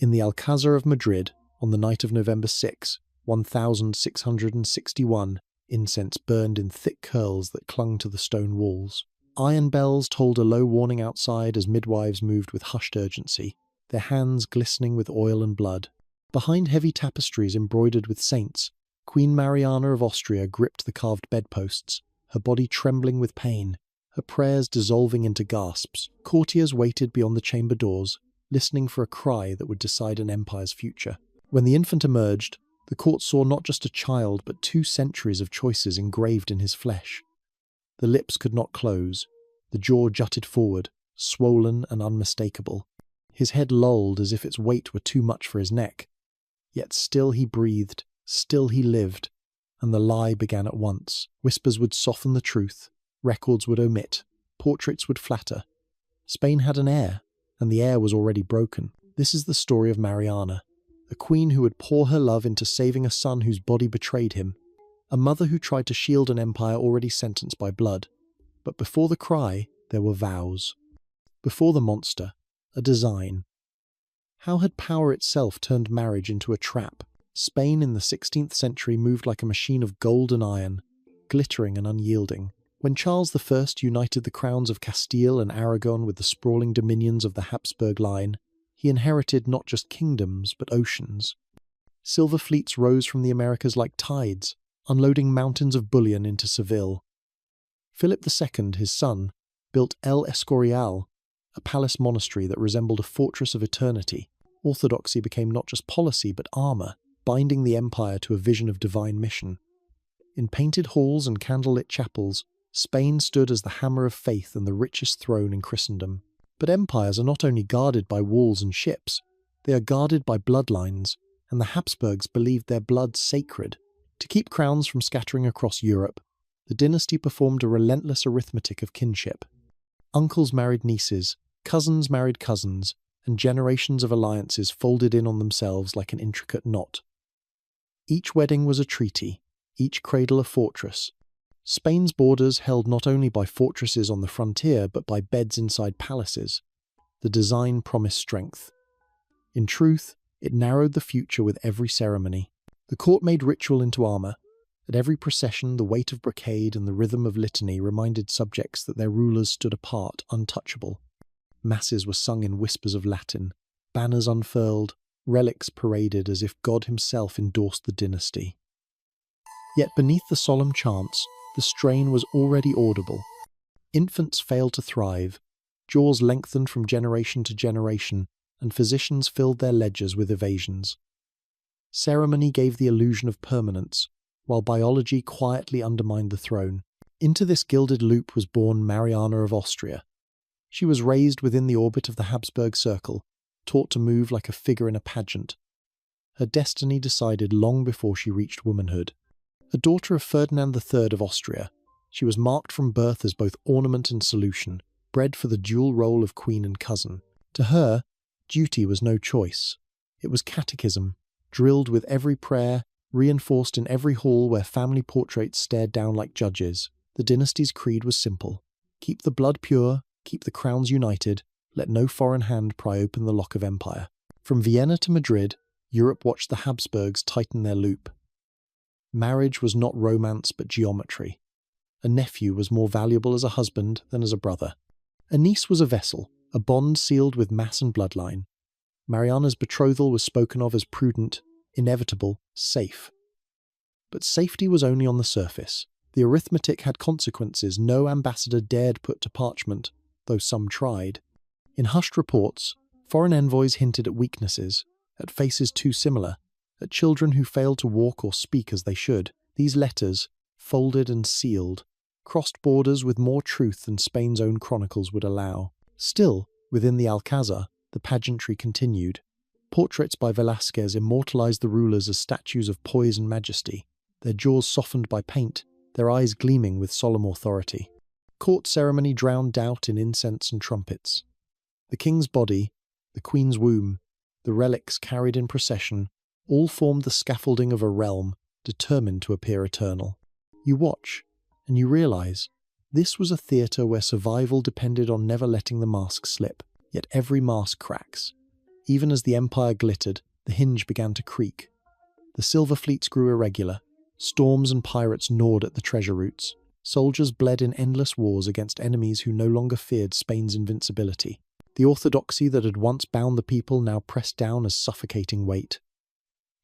In the Alcazar of Madrid, on the night of November 6, 1661, incense burned in thick curls that clung to the stone walls. Iron bells tolled a low warning outside as midwives moved with hushed urgency, their hands glistening with oil and blood. Behind heavy tapestries embroidered with saints, Queen Mariana of Austria gripped the carved bedposts, her body trembling with pain, her prayers dissolving into gasps. Courtiers waited beyond the chamber doors, listening for a cry that would decide an empire's future. When the infant emerged, the court saw not just a child but 2 centuries of choices engraved in his flesh. The lips could not close, the jaw jutted forward, swollen and unmistakable. His head lolled as if its weight were too much for his neck. Yet still he breathed, still he lived, and the lie began at once. Whispers would soften the truth, records would omit, portraits would flatter. Spain had an heir, and the heir was already broken. This is the story of Mariana, a queen who would pour her love into saving a son whose body betrayed him, a mother who tried to shield an empire already sentenced by blood. But before the cry, there were vows. Before the monster, a design. How had power itself turned marriage into a trap? Spain in the 16th century moved like a machine of gold and iron, glittering and unyielding. When Charles I united the crowns of Castile and Aragon with the sprawling dominions of the Habsburg line, he inherited not just kingdoms but oceans. Silver fleets rose from the Americas like tides, unloading mountains of bullion into Seville. Philip II, his son, built El Escorial, a palace monastery that resembled a fortress of eternity. Orthodoxy became not just policy but armour, binding the empire to a vision of divine mission. In painted halls and candlelit chapels, Spain stood as the hammer of faith and the richest throne in Christendom. But empires are not only guarded by walls and ships, they are guarded by bloodlines, and the Habsburgs believed their blood sacred. To keep crowns from scattering across Europe, the dynasty performed a relentless arithmetic of kinship. Uncles married nieces, cousins married cousins, and generations of alliances folded in on themselves like an intricate knot. Each wedding was a treaty, each cradle a fortress. Spain's borders held not only by fortresses on the frontier but by beds inside palaces. The design promised strength. In truth, it narrowed the future with every ceremony. The court made ritual into armour. At every procession, the weight of brocade and the rhythm of litany reminded subjects that their rulers stood apart, untouchable. Masses were sung in whispers of Latin, banners unfurled, relics paraded as if God himself endorsed the dynasty. Yet beneath the solemn chants, the strain was already audible. Infants failed to thrive, jaws lengthened from generation to generation, and physicians filled their ledgers with evasions. Ceremony gave the illusion of permanence, while biology quietly undermined the throne. Into this gilded loop was born Mariana of Austria. She was raised within the orbit of the Habsburg circle, taught to move like a figure in a pageant. Her destiny decided long before she reached womanhood. A daughter of Ferdinand III of Austria, she was marked from birth as both ornament and solution, bred for the dual role of queen and cousin. To her, duty was no choice. It was catechism, drilled with every prayer, reinforced in every hall where family portraits stared down like judges. The dynasty's creed was simple. Keep the blood pure, keep the crowns united, let no foreign hand pry open the lock of empire. From Vienna to Madrid, Europe watched the Habsburgs tighten their loop. Marriage was not romance but geometry. A nephew was more valuable as a husband than as a brother. A niece was a vessel, a bond sealed with mass and bloodline. Mariana's betrothal was spoken of as prudent, inevitable, safe. But safety was only on the surface. The arithmetic had consequences no ambassador dared put to parchment, though some tried. In hushed reports, foreign envoys hinted at weaknesses, at faces too similar, at children who failed to walk or speak as they should. These letters, folded and sealed, crossed borders with more truth than Spain's own chronicles would allow. Still, within the Alcazar, the pageantry continued. Portraits by Velázquez immortalized the rulers as statues of poise and majesty, their jaws softened by paint, their eyes gleaming with solemn authority. Court ceremony drowned doubt in incense and trumpets. The king's body, the queen's womb, the relics carried in procession, all formed the scaffolding of a realm determined to appear eternal. You watch, and you realize, this was a theatre where survival depended on never letting the mask slip. Yet every mask cracks. Even as the empire glittered, the hinge began to creak. The silver fleets grew irregular. Storms and pirates gnawed at the treasure routes. Soldiers bled in endless wars against enemies who no longer feared Spain's invincibility. The orthodoxy that had once bound the people now pressed down as suffocating weight.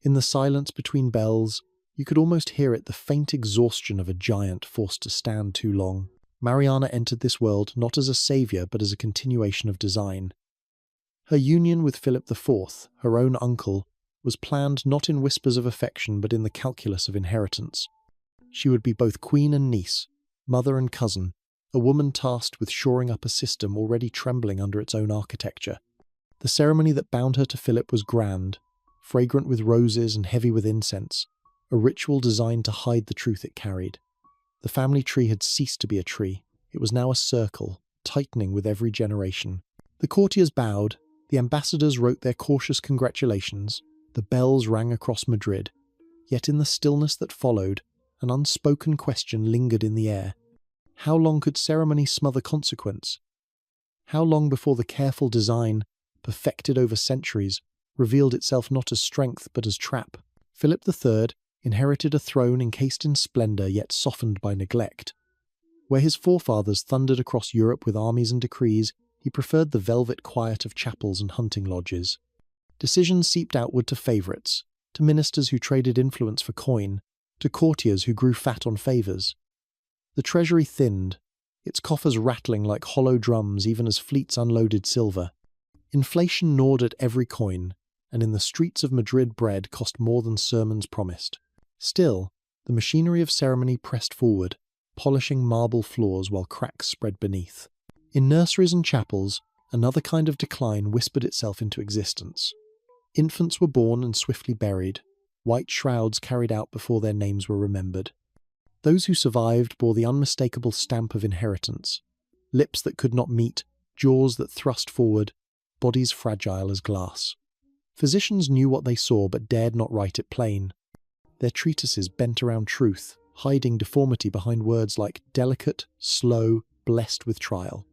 In the silence between bells, you could almost hear it, the faint exhaustion of a giant forced to stand too long. Mariana entered this world not as a savior but as a continuation of design. Her union with Philip IV, her own uncle, was planned not in whispers of affection but in the calculus of inheritance. She would be both queen and niece, mother and cousin, a woman tasked with shoring up a system already trembling under its own architecture. The ceremony that bound her to Philip was grand, fragrant with roses and heavy with incense, a ritual designed to hide the truth it carried. The family tree had ceased to be a tree. It was now a circle, tightening with every generation. The courtiers bowed, the ambassadors wrote their cautious congratulations, the bells rang across Madrid. Yet in the stillness that followed, an unspoken question lingered in the air. How long could ceremony smother consequence? How long before the careful design, perfected over centuries, revealed itself not as strength but as trap? Philip III inherited a throne encased in splendour yet softened by neglect. Where his forefathers thundered across Europe with armies and decrees, he preferred the velvet quiet of chapels and hunting lodges. Decisions seeped outward to favourites, to ministers who traded influence for coin, to courtiers who grew fat on favours. The treasury thinned, its coffers rattling like hollow drums even as fleets unloaded silver. Inflation gnawed at every coin, and in the streets of Madrid bread cost more than sermons promised. Still, the machinery of ceremony pressed forward, polishing marble floors while cracks spread beneath. In nurseries and chapels, another kind of decline whispered itself into existence. Infants were born and swiftly buried, white shrouds carried out before their names were remembered. Those who survived bore the unmistakable stamp of inheritance. Lips that could not meet, jaws that thrust forward, bodies fragile as glass. Physicians knew what they saw but dared not write it plain. Their treatises bent around truth, hiding deformity behind words like delicate, slow, blessed with trial.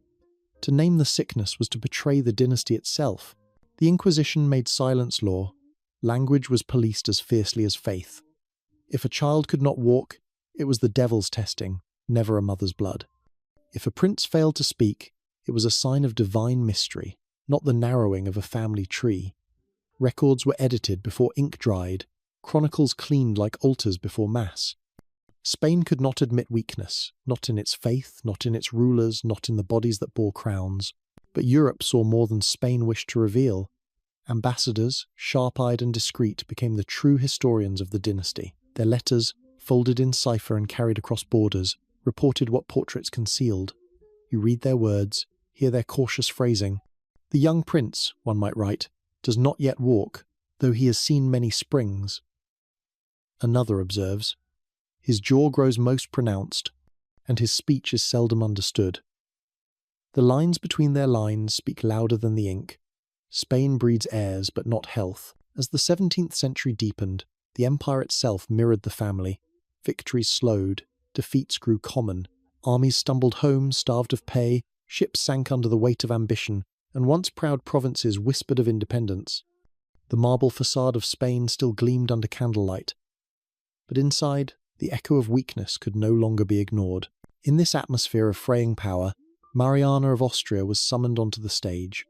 To name the sickness was to betray the dynasty itself. The Inquisition made silence law. Language was policed as fiercely as faith. If a child could not walk, it was the devil's testing, never a mother's blood. If a prince failed to speak, it was a sign of divine mystery, not the narrowing of a family tree. Records were edited before ink dried, chronicles cleaned like altars before mass. Spain could not admit weakness, not in its faith, not in its rulers, not in the bodies that bore crowns. But Europe saw more than Spain wished to reveal. Ambassadors, sharp-eyed and discreet, became the true historians of the dynasty. Their letters, folded in cipher and carried across borders, reported what portraits concealed. You read their words, hear their cautious phrasing. The young prince, one might write, does not yet walk, though he has seen many springs. Another observes, his jaw grows most pronounced, and his speech is seldom understood. The lines between their lines speak louder than the ink. Spain breeds heirs, but not health. As the 17th century deepened, the empire itself mirrored the family. Victories slowed, defeats grew common, armies stumbled home, starved of pay, ships sank under the weight of ambition, and once proud provinces whispered of independence. The marble facade of Spain still gleamed under candlelight. But inside, the echo of weakness could no longer be ignored. In this atmosphere of fraying power, Mariana of Austria was summoned onto the stage.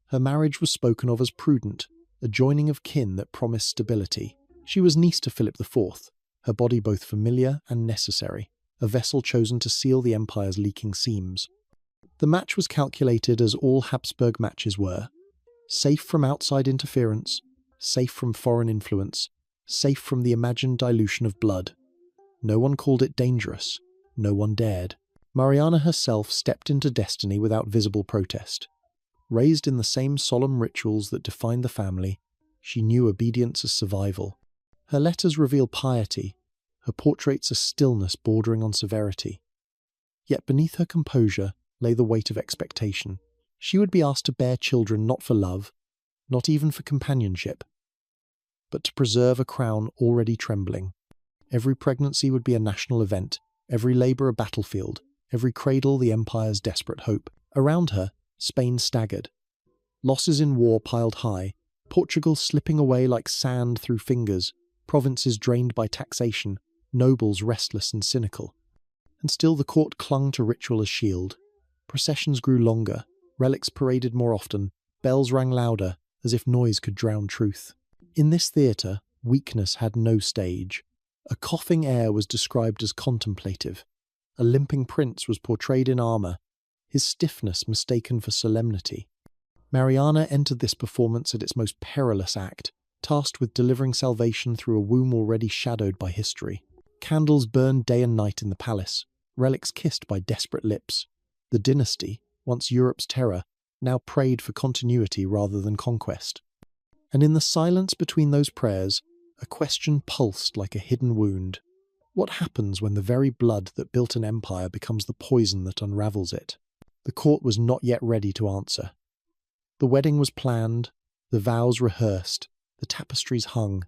Her marriage was spoken of as prudent, a joining of kin that promised stability. She was niece to Philip IV, her body both familiar and necessary, a vessel chosen to seal the empire's leaking seams. The match was calculated as all Habsburg matches were. Safe from outside interference, safe from foreign influence, safe from the imagined dilution of blood. No one called it dangerous. No one dared. Mariana herself stepped into destiny without visible protest. Raised in the same solemn rituals that defined the family, she knew obedience as survival. Her letters reveal piety, her portraits a stillness bordering on severity. Yet beneath her composure lay the weight of expectation. She would be asked to bear children not for love, not even for companionship, but to preserve a crown already trembling. Every pregnancy would be a national event, every labour a battlefield, every cradle the empire's desperate hope. Around her, Spain staggered. Losses in war piled high, Portugal slipping away like sand through fingers, provinces drained by taxation, nobles restless and cynical. And still the court clung to ritual as shield. Processions grew longer, relics paraded more often, bells rang louder, as if noise could drown truth. In this theatre, weakness had no stage. A coughing heir was described as contemplative. A limping prince was portrayed in armour, his stiffness mistaken for solemnity. Mariana entered this performance at its most perilous act, tasked with delivering salvation through a womb already shadowed by history. Candles burned day and night in the palace, relics kissed by desperate lips. The dynasty, once Europe's terror, now prayed for continuity rather than conquest. And in the silence between those prayers, a question pulsed like a hidden wound. What happens when the very blood that built an empire becomes the poison that unravels it? The court was not yet ready to answer. The wedding was planned, the vows rehearsed, the tapestries hung.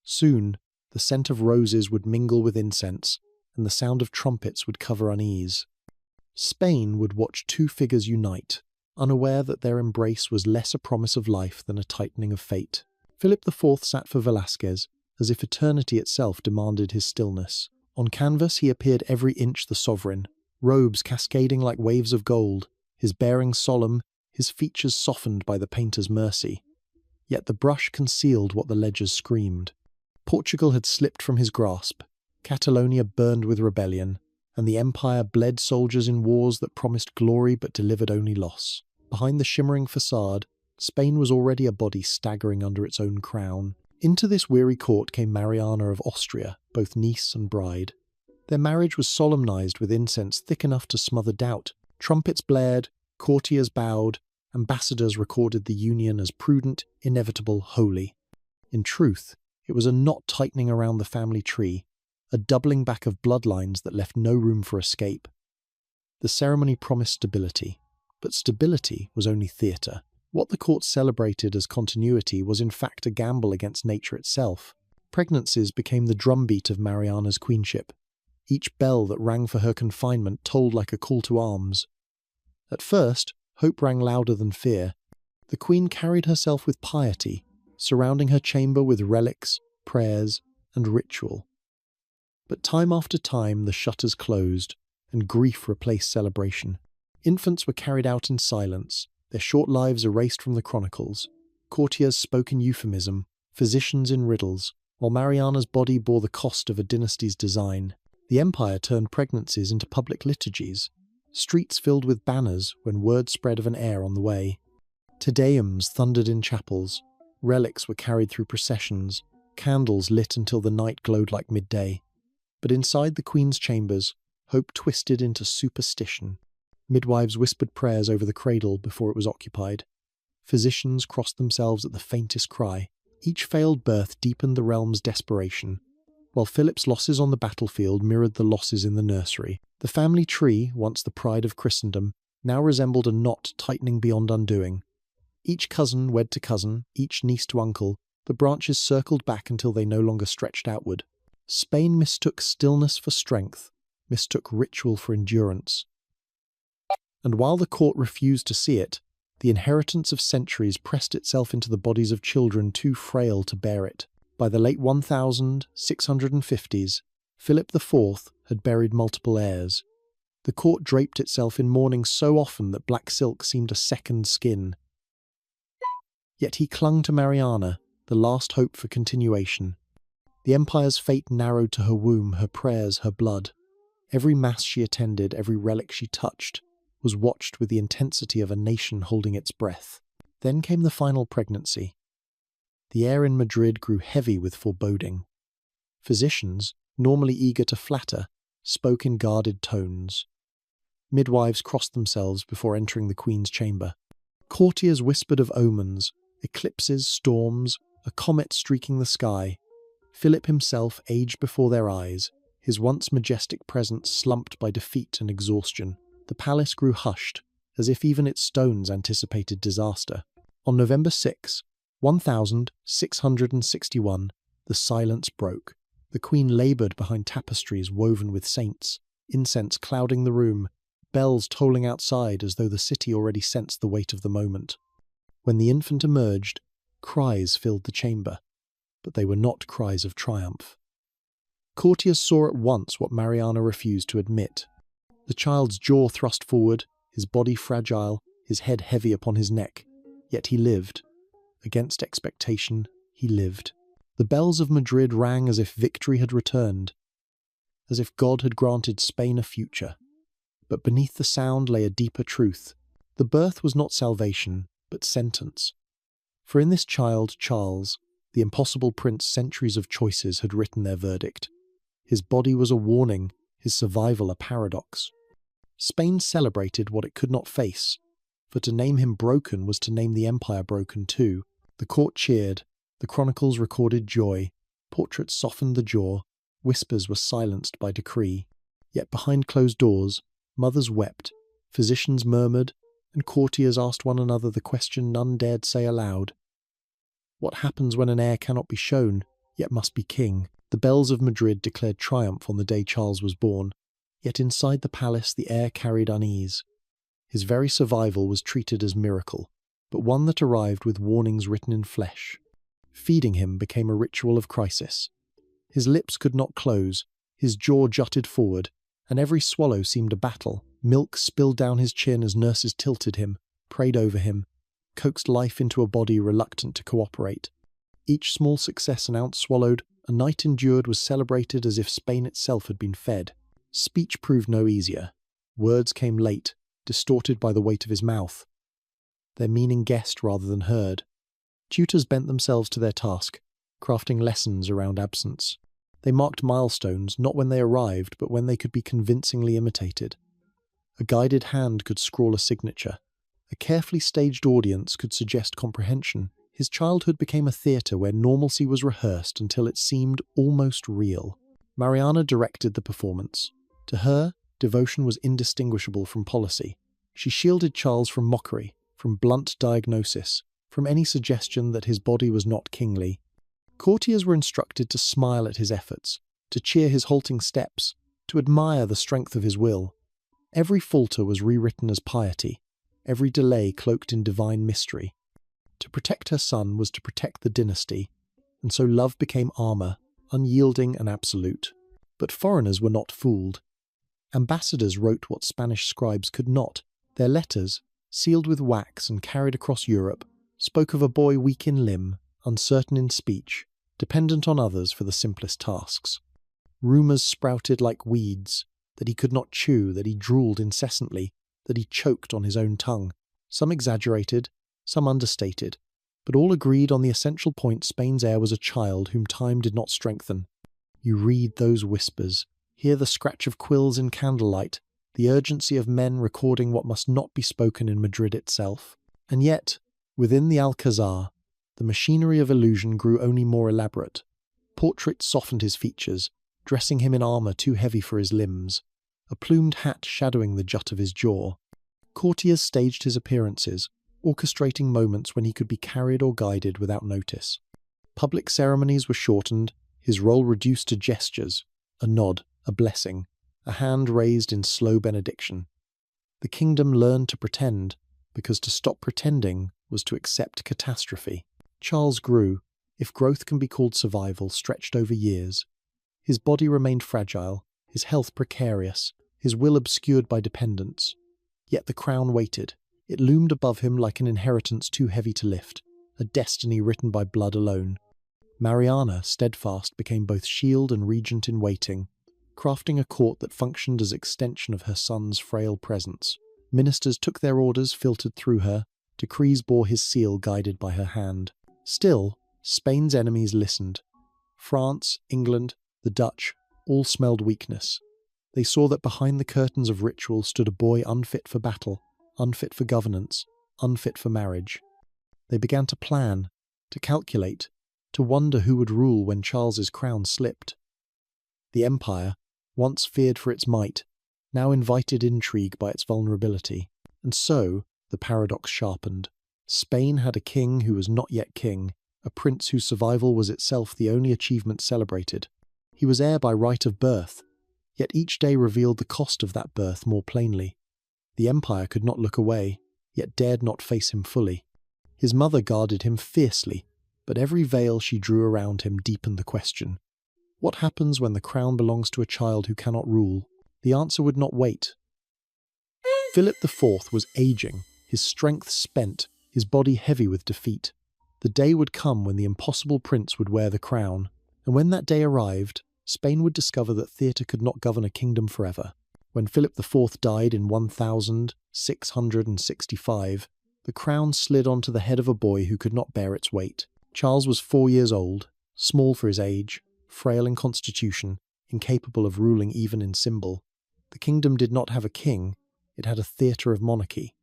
Soon, the scent of roses would mingle with incense, and the sound of trumpets would cover unease. Spain would watch two figures unite, unaware that their embrace was less a promise of life than a tightening of fate. Philip IV sat for Velázquez, as if eternity itself demanded his stillness. On canvas he appeared every inch the sovereign, robes cascading like waves of gold, his bearing solemn, his features softened by the painter's mercy. Yet the brush concealed what the ledgers screamed. Portugal had slipped from his grasp, Catalonia burned with rebellion, and the empire bled soldiers in wars that promised glory but delivered only loss. Behind the shimmering facade, Spain was already a body staggering under its own crown. Into this weary court came Mariana of Austria, both niece and bride. Their marriage was solemnized with incense thick enough to smother doubt. Trumpets blared, courtiers bowed, ambassadors recorded the union as prudent, inevitable, holy. In truth, it was a knot tightening around the family tree, a doubling back of bloodlines that left no room for escape. The ceremony promised stability, but stability was only theatre. What the court celebrated as continuity was in fact a gamble against nature itself. Pregnancies became the drumbeat of Mariana's queenship. Each bell that rang for her confinement tolled like a call to arms. At first, hope rang louder than fear. The queen carried herself with piety, surrounding her chamber with relics, prayers, and ritual. But time after time the shutters closed, and grief replaced celebration. Infants were carried out in silence, their short lives erased from the chronicles. Courtiers spoke in euphemism, physicians in riddles, while Mariana's body bore the cost of a dynasty's design. The empire turned pregnancies into public liturgies, streets filled with banners when word spread of an heir on the way. Te Deums thundered in chapels, relics were carried through processions, candles lit until the night glowed like midday. But inside the queen's chambers, hope twisted into superstition. Midwives whispered prayers over the cradle before it was occupied. Physicians crossed themselves at the faintest cry. Each failed birth deepened the realm's desperation, while Philip's losses on the battlefield mirrored the losses in the nursery. The family tree, once the pride of Christendom, now resembled a knot tightening beyond undoing. Each cousin wed to cousin, each niece to uncle, the branches circled back until they no longer stretched outward. Spain mistook stillness for strength, mistook ritual for endurance. And while the court refused to see it, the inheritance of centuries pressed itself into the bodies of children too frail to bear it. By the late 1650s, Philip IV had buried multiple heirs. The court draped itself in mourning so often that black silk seemed a second skin. Yet he clung to Mariana, the last hope for continuation. The empire's fate narrowed to her womb, her prayers, her blood. Every mass she attended, every relic she touched, was watched with the intensity of a nation holding its breath. Then came the final pregnancy. The air in Madrid grew heavy with foreboding. Physicians, normally eager to flatter, spoke in guarded tones. Midwives crossed themselves before entering the queen's chamber. Courtiers whispered of omens, eclipses, storms, a comet streaking the sky. Philip himself aged before their eyes, his once majestic presence slumped by defeat and exhaustion. The palace grew hushed, as if even its stones anticipated disaster. On November 6, 1661, the silence broke. The queen laboured behind tapestries woven with saints, incense clouding the room, bells tolling outside as though the city already sensed the weight of the moment. When the infant emerged, Cries filled the chamber, but they were not cries of triumph. Courtiers saw at once what Mariana refused to admit. The child's jaw thrust forward, his body fragile, his head heavy upon his neck. Yet he lived. Against expectation, he lived. The bells of Madrid rang as if victory had returned, as if God had granted Spain a future. But beneath the sound lay a deeper truth. The birth was not salvation, but sentence. For in this child, Charles, the impossible prince centuries of choices had written their verdict. His body was a warning, his survival a paradox. Spain celebrated what it could not face, for to name him broken was to name the empire broken too. The court cheered, the chronicles recorded joy, portraits softened the jaw, whispers were silenced by decree. Yet behind closed doors, mothers wept, physicians murmured, and courtiers asked one another the question none dared say aloud. What happens when an heir cannot be shown, yet must be king? The bells of Madrid declared triumph on the day Charles was born, yet inside the palace the air carried unease. His very survival was treated as miracle, but one that arrived with warnings written in flesh. Feeding him became a ritual of crisis. His lips could not close, his jaw jutted forward, and every swallow seemed a battle. Milk spilled down his chin as nurses tilted him, prayed over him, coaxed life into a body reluctant to cooperate. Each small success an ounce swallowed, a night endured was celebrated as if Spain itself had been fed. Speech proved no easier. Words came late, distorted by the weight of his mouth, their meaning guessed rather than heard. Tutors bent themselves to their task, crafting lessons around absence. They marked milestones, not when they arrived, but when they could be convincingly imitated. A guided hand could scrawl a signature. A carefully staged audience could suggest comprehension. His childhood became a theatre where normalcy was rehearsed until it seemed almost real. Mariana directed the performance. To her, devotion was indistinguishable from policy. She shielded Charles from mockery, from blunt diagnosis, from any suggestion that his body was not kingly. Courtiers were instructed to smile at his efforts, to cheer his halting steps, to admire the strength of his will. Every falter was rewritten as piety, every delay cloaked in divine mystery. To protect her son was to protect the dynasty, and so love became armour, unyielding and absolute. But foreigners were not fooled. Ambassadors wrote what Spanish scribes could not. Their letters, sealed with wax and carried across Europe, spoke of a boy weak in limb, uncertain in speech, dependent on others for the simplest tasks. Rumours sprouted like weeds, that he could not chew, that he drooled incessantly, that he choked on his own tongue. Some exaggerated, some understated, but all agreed on the essential point: Spain's heir was a child whom time did not strengthen. You read those whispers, hear the scratch of quills in candlelight, the urgency of men recording what must not be spoken in Madrid itself. And yet, within the Alcazar, the machinery of illusion grew only more elaborate. Portraits softened his features, dressing him in armour too heavy for his limbs, a plumed hat shadowing the jut of his jaw. Courtiers staged his appearances, orchestrating moments when he could be carried or guided without notice. Public ceremonies were shortened, his role reduced to gestures, a nod, a blessing, a hand raised in slow benediction. The kingdom learned to pretend, because to stop pretending was to accept catastrophe. Charles grew, if growth can be called survival, stretched over years. His body remained fragile, his health precarious, his will obscured by dependence. Yet the crown waited. It loomed above him like an inheritance too heavy to lift, a destiny written by blood alone. Mariana, steadfast, became both shield and regent in waiting, crafting a court that functioned as extension of her son's frail presence. Ministers took their orders filtered through her, decrees bore his seal guided by her hand. Still, Spain's enemies listened. France, England, the Dutch, all smelled weakness. They saw that behind the curtains of ritual stood a boy unfit for battle, unfit for governance, unfit for marriage. They began to plan, to calculate, to wonder who would rule when Charles's crown slipped. The empire, once feared for its might, now invited intrigue by its vulnerability. And so, the paradox sharpened. Spain had a king who was not yet king, a prince whose survival was itself the only achievement celebrated. He was heir by right of birth, yet each day revealed the cost of that birth more plainly. The empire could not look away, yet dared not face him fully. His mother guarded him fiercely, but every veil she drew around him deepened the question. What happens when the crown belongs to a child who cannot rule? The answer would not wait. Philip IV was aging, his strength spent, his body heavy with defeat. The day would come when the impossible prince would wear the crown, and when that day arrived, Spain would discover that theatre could not govern a kingdom forever. When Philip IV died in 1665, the crown slid onto the head of a boy who could not bear its weight. Charles was 4 years old, small for his age, frail in constitution, incapable of ruling even in symbol. The kingdom did not have a king, it had a theatre of monarchy.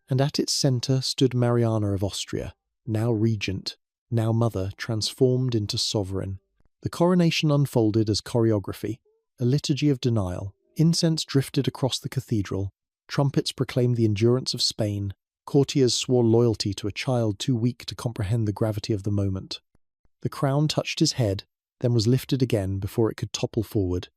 And at its centre stood Mariana of Austria, now regent, now mother, transformed into sovereign. The coronation unfolded as choreography, a liturgy of denial. Incense drifted across the cathedral, trumpets proclaimed the endurance of Spain, courtiers swore loyalty to a child too weak to comprehend the gravity of the moment. The crown touched his head, then was lifted again before it could topple forward.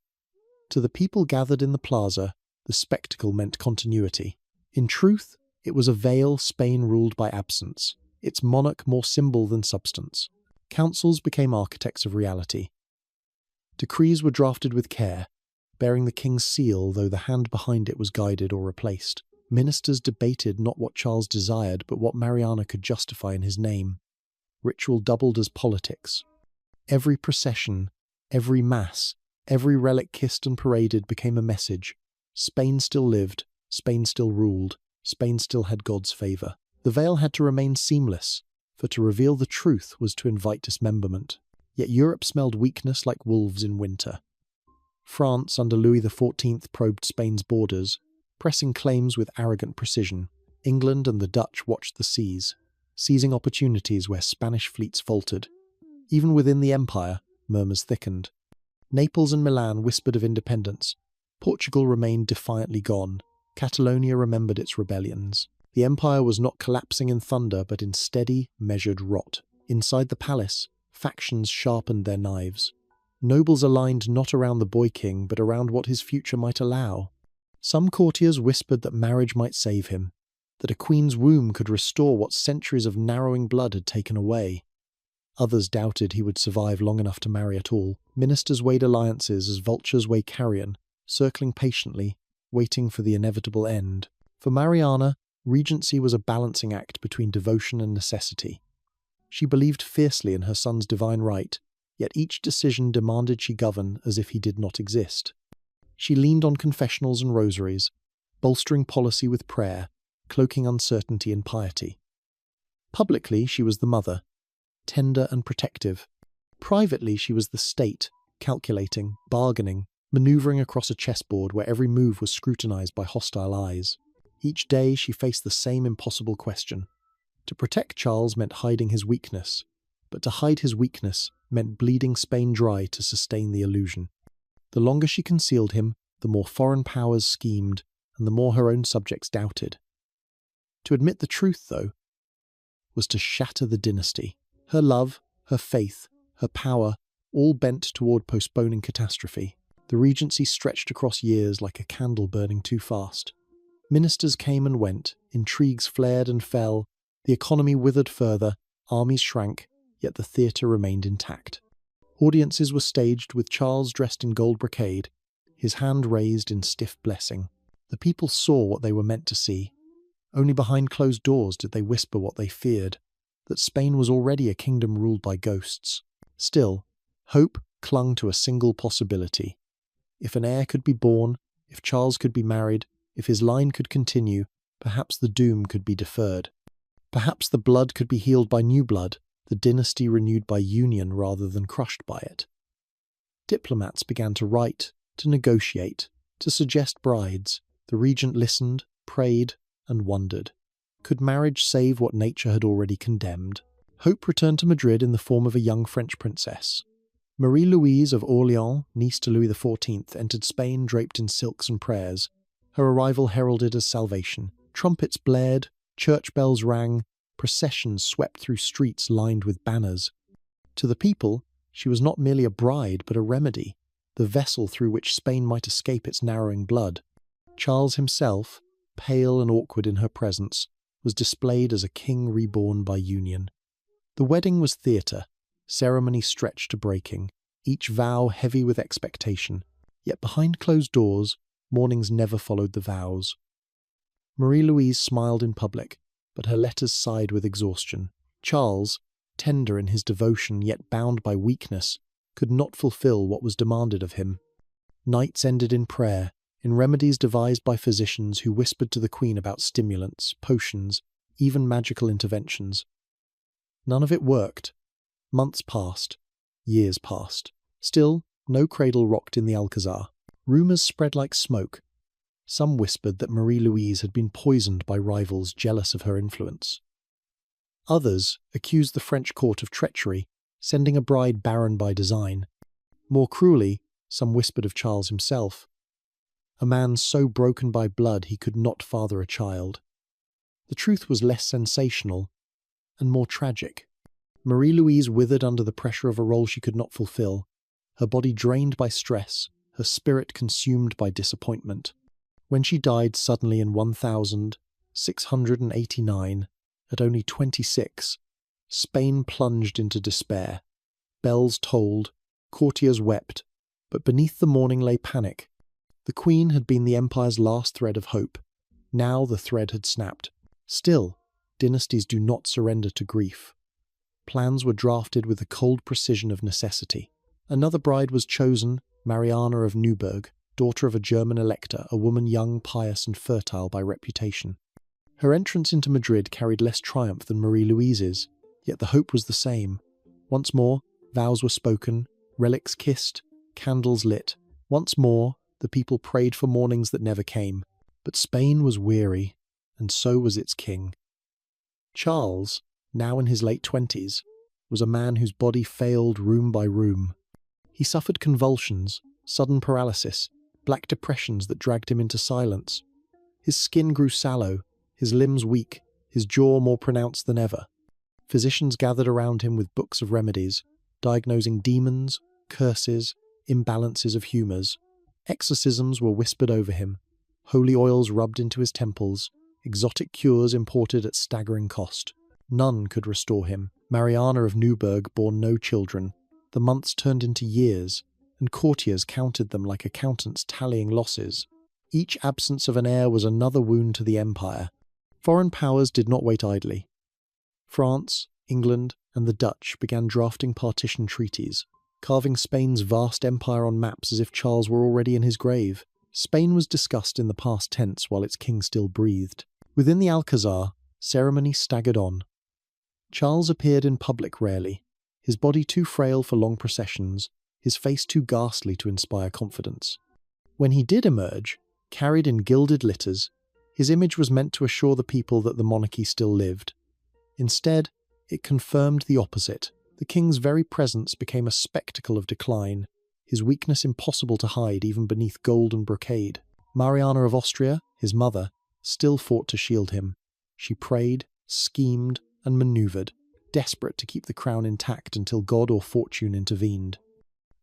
To the people gathered in the plaza, the spectacle meant continuity. In truth, it was a veil Spain ruled by absence, its monarch more symbol than substance. Councils became architects of reality. Decrees were drafted with care, bearing the king's seal though the hand behind it was guided or replaced. Ministers debated not what Charles desired but what Mariana could justify in his name. Ritual doubled as politics. Every procession, every mass, every relic kissed and paraded became a message. Spain still lived, Spain still ruled, Spain still had God's favour. The veil had to remain seamless, for to reveal the truth was to invite dismemberment. Yet Europe smelled weakness like wolves in winter. France under Louis XIV probed Spain's borders, pressing claims with arrogant precision. England and the Dutch watched the seas, seizing opportunities where Spanish fleets faltered. Even within the empire, murmurs thickened. Naples and Milan whispered of independence. Portugal remained defiantly gone. Catalonia remembered its rebellions. The empire was not collapsing in thunder, but in steady, measured rot. Inside the palace, factions sharpened their knives. Nobles aligned not around the boy king, but around what his future might allow. Some courtiers whispered that marriage might save him, that a queen's womb could restore what centuries of narrowing blood had taken away. Others doubted he would survive long enough to marry at all. Ministers weighed alliances as vultures weigh carrion, circling patiently, waiting for the inevitable end. For Mariana, regency was a balancing act between devotion and necessity. She believed fiercely in her son's divine right, yet each decision demanded she govern as if he did not exist. She leaned on confessionals and rosaries, bolstering policy with prayer, cloaking uncertainty in piety. Publicly, she was the mother, tender and protective. Privately, she was the state, calculating, bargaining, maneuvering across a chessboard where every move was scrutinized by hostile eyes. Each day she faced the same impossible question. To protect Charles meant hiding his weakness, but to hide his weakness meant bleeding Spain dry to sustain the illusion. The longer she concealed him, the more foreign powers schemed, and the more her own subjects doubted. To admit the truth, though, was to shatter the dynasty. Her love, her faith, her power, all bent toward postponing catastrophe. The regency stretched across years like a candle burning too fast. Ministers came and went, intrigues flared and fell, the economy withered further, armies shrank, yet the theatre remained intact. Audiences were staged with Charles dressed in gold brocade, his hand raised in stiff blessing. The people saw what they were meant to see. Only behind closed doors did they whisper what they feared, that Spain was already a kingdom ruled by ghosts. Still, hope clung to a single possibility. If an heir could be born, if Charles could be married, if his line could continue, perhaps the doom could be deferred. Perhaps the blood could be healed by new blood, the dynasty renewed by union rather than crushed by it. Diplomats began to write, to negotiate, to suggest brides. The regent listened, prayed, and wondered. Could marriage save what nature had already condemned? Hope returned to Madrid in the form of a young French princess. Marie-Louise of Orleans, niece to Louis XIV, entered Spain draped in silks and prayers, her arrival heralded as salvation. Trumpets blared, church bells rang, processions swept through streets lined with banners. To the people, she was not merely a bride but a remedy, the vessel through which Spain might escape its narrowing blood. Charles himself, pale and awkward in her presence, was displayed as a king reborn by union. The wedding was theatre, ceremony stretched to breaking, each vow heavy with expectation. Yet behind closed doors, mornings never followed the vows. Marie-Louise smiled in public, but her letters sighed with exhaustion. Charles, tender in his devotion yet bound by weakness, could not fulfill what was demanded of him. Nights ended in prayer, in remedies devised by physicians who whispered to the Queen about stimulants, potions, even magical interventions. None of it worked. Months passed. Years passed. Still, no cradle rocked in the Alcazar. Rumours spread like smoke. Some whispered that Marie-Louise had been poisoned by rivals jealous of her influence. Others accused the French court of treachery, sending a bride barren by design. More cruelly, some whispered of Charles himself, a man so broken by blood he could not father a child. The truth was less sensational and more tragic. Marie-Louise withered under the pressure of a role she could not fulfill, her body drained by stress, her spirit consumed by disappointment. When she died suddenly in 1689, at only 26, Spain plunged into despair. Bells tolled, courtiers wept, but beneath the mourning lay panic. The Queen had been the Empire's last thread of hope. Now the thread had snapped. Still, dynasties do not surrender to grief. Plans were drafted with the cold precision of necessity. Another bride was chosen, Mariana of Neuburg, daughter of a German elector, a woman young, pious and fertile by reputation. Her entrance into Madrid carried less triumph than Marie-Louise's, yet the hope was the same. Once more, vows were spoken, relics kissed, candles lit. Once more, the people prayed for mornings that never came. But Spain was weary, and so was its king. Charles, now in his late 20s, was a man whose body failed room by room. He suffered convulsions, sudden paralysis, black depressions that dragged him into silence. His skin grew sallow, his limbs weak, his jaw more pronounced than ever. Physicians gathered around him with books of remedies, diagnosing demons, curses, imbalances of humours. Exorcisms were whispered over him, holy oils rubbed into his temples, exotic cures imported at staggering cost. None could restore him. Mariana of Neuburg bore no children. The months turned into years, and courtiers counted them like accountants tallying losses. Each absence of an heir was another wound to the empire. Foreign powers did not wait idly. France, England, and the Dutch began drafting partition treaties, carving Spain's vast empire on maps as if Charles were already in his grave. Spain was discussed in the past tense while its king still breathed. Within the Alcazar, ceremony staggered on. Charles appeared in public rarely, his body too frail for long processions, his face too ghastly to inspire confidence. When he did emerge, carried in gilded litters, his image was meant to assure the people that the monarchy still lived. Instead, it confirmed the opposite. The king's very presence became a spectacle of decline, his weakness impossible to hide even beneath gold and brocade. Mariana of Austria, his mother, still fought to shield him. She prayed, schemed, and manoeuvred, desperate to keep the crown intact until God or fortune intervened.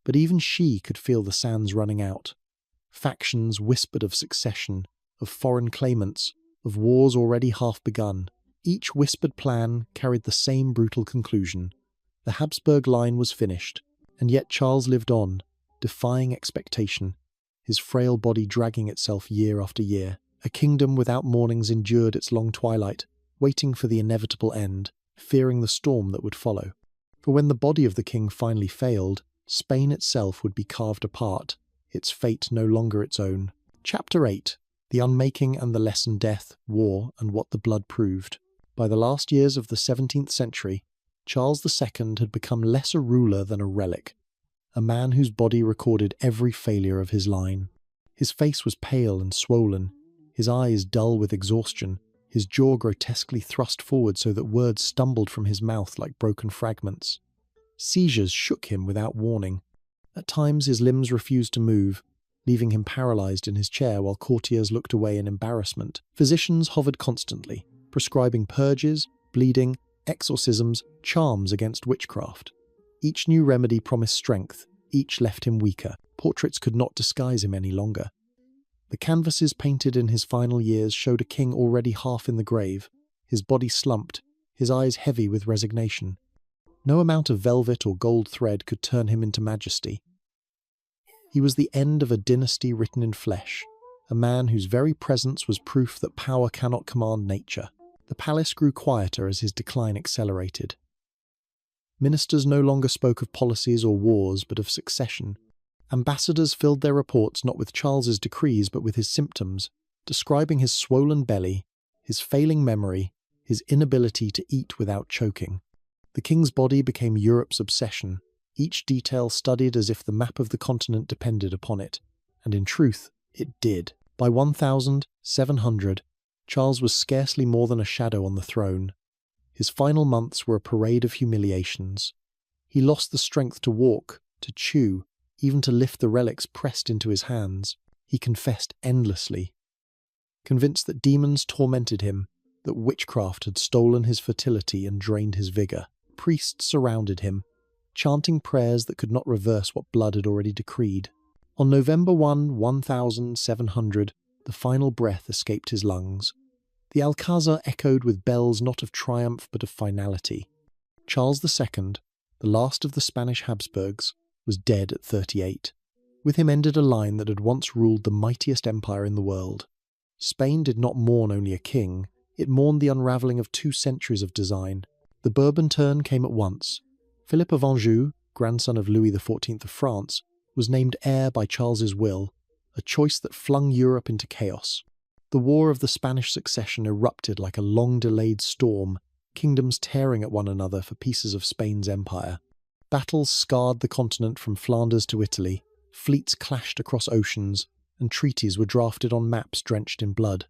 But even she could feel the sands running out. Factions whispered of succession, of foreign claimants, of wars already half begun. Each whispered plan carried the same brutal conclusion. The Habsburg line was finished, and yet Charles lived on, defying expectation, his frail body dragging itself year after year. A kingdom without mornings endured its long twilight, waiting for the inevitable end, fearing the storm that would follow. For when the body of the king finally failed, Spain itself would be carved apart, its fate no longer its own. Chapter 8. The Unmaking and the Lesson Death, War, and What the Blood Proved. By the last years of the 17th century, Charles II had become less a ruler than a relic, a man whose body recorded every failure of his line. His face was pale and swollen, his eyes dull with exhaustion, his jaw grotesquely thrust forward so that words stumbled from his mouth like broken fragments. Seizures shook him without warning. At times his limbs refused to move, leaving him paralyzed in his chair while courtiers looked away in embarrassment. Physicians hovered constantly, prescribing purges, bleeding, exorcisms, charms against witchcraft. Each new remedy promised strength, each left him weaker. Portraits could not disguise him any longer. The canvases painted in his final years showed a king already half in the grave, his body slumped, his eyes heavy with resignation. No amount of velvet or gold thread could turn him into majesty. He was the end of a dynasty written in flesh, a man whose very presence was proof that power cannot command nature. The palace grew quieter as his decline accelerated. Ministers no longer spoke of policies or wars, but of succession. Ambassadors filled their reports not with Charles's decrees but with his symptoms, describing his swollen belly, his failing memory, his inability to eat without choking. The king's body became Europe's obsession, each detail studied as if the map of the continent depended upon it. And in truth, it did. By 1700, Charles was scarcely more than a shadow on the throne. His final months were a parade of humiliations. He lost the strength to walk, to chew, even to lift the relics pressed into his hands. He confessed endlessly, convinced that demons tormented him, that witchcraft had stolen his fertility and drained his vigour. Priests surrounded him, chanting prayers that could not reverse what blood had already decreed. On November 1700, the final breath escaped his lungs. The Alcazar echoed with bells not of triumph but of finality. Charles II, the last of the Spanish Habsburgs, was dead at 38. With him ended a line that had once ruled the mightiest empire in the world. Spain did not mourn only a king, it mourned the unravelling of 2 centuries of design. The Bourbon turn came at once. Philip of Anjou, grandson of Louis XIV of France, was named heir by Charles's will, a choice that flung Europe into chaos. The War of the Spanish Succession erupted like a long-delayed storm, kingdoms tearing at one another for pieces of Spain's empire. Battles scarred the continent from Flanders to Italy, fleets clashed across oceans, and treaties were drafted on maps drenched in blood.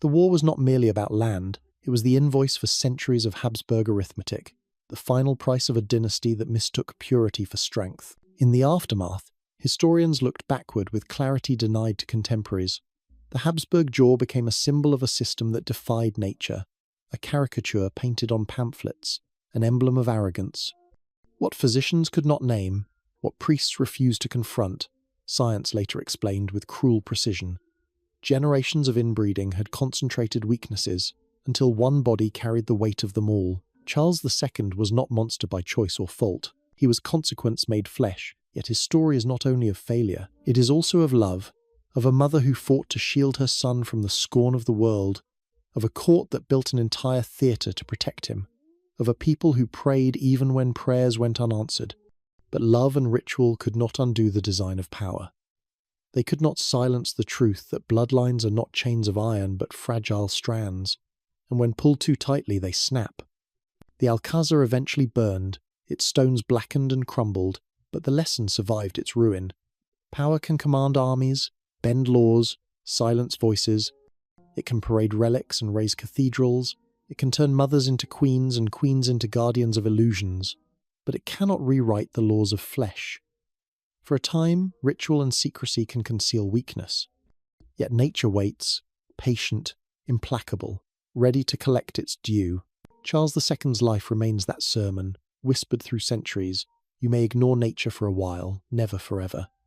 The war was not merely about land, it was the invoice for centuries of Habsburg arithmetic, the final price of a dynasty that mistook purity for strength. In the aftermath, historians looked backward with clarity denied to contemporaries. The Habsburg jaw became a symbol of a system that defied nature, a caricature painted on pamphlets, an emblem of arrogance. What physicians could not name, what priests refused to confront, science later explained with cruel precision. Generations of inbreeding had concentrated weaknesses, until one body carried the weight of them all. Charles II was not monster by choice or fault. He was consequence made flesh, yet his story is not only of failure, it is also of love, of a mother who fought to shield her son from the scorn of the world, of a court that built an entire theatre to protect him, of a people who prayed even when prayers went unanswered. But love and ritual could not undo the design of power. They could not silence the truth that bloodlines are not chains of iron but fragile strands, and when pulled too tightly they snap. The Alcazar eventually burned, its stones blackened and crumbled, but the lesson survived its ruin. Power can command armies, bend laws, silence voices. It can parade relics and raise cathedrals. It can turn mothers into queens and queens into guardians of illusions. But it cannot rewrite the laws of flesh. For a time, ritual and secrecy can conceal weakness. Yet nature waits, patient, implacable, ready to collect its due. Charles II's life remains that sermon, whispered through centuries. You may ignore nature for a while, never forever.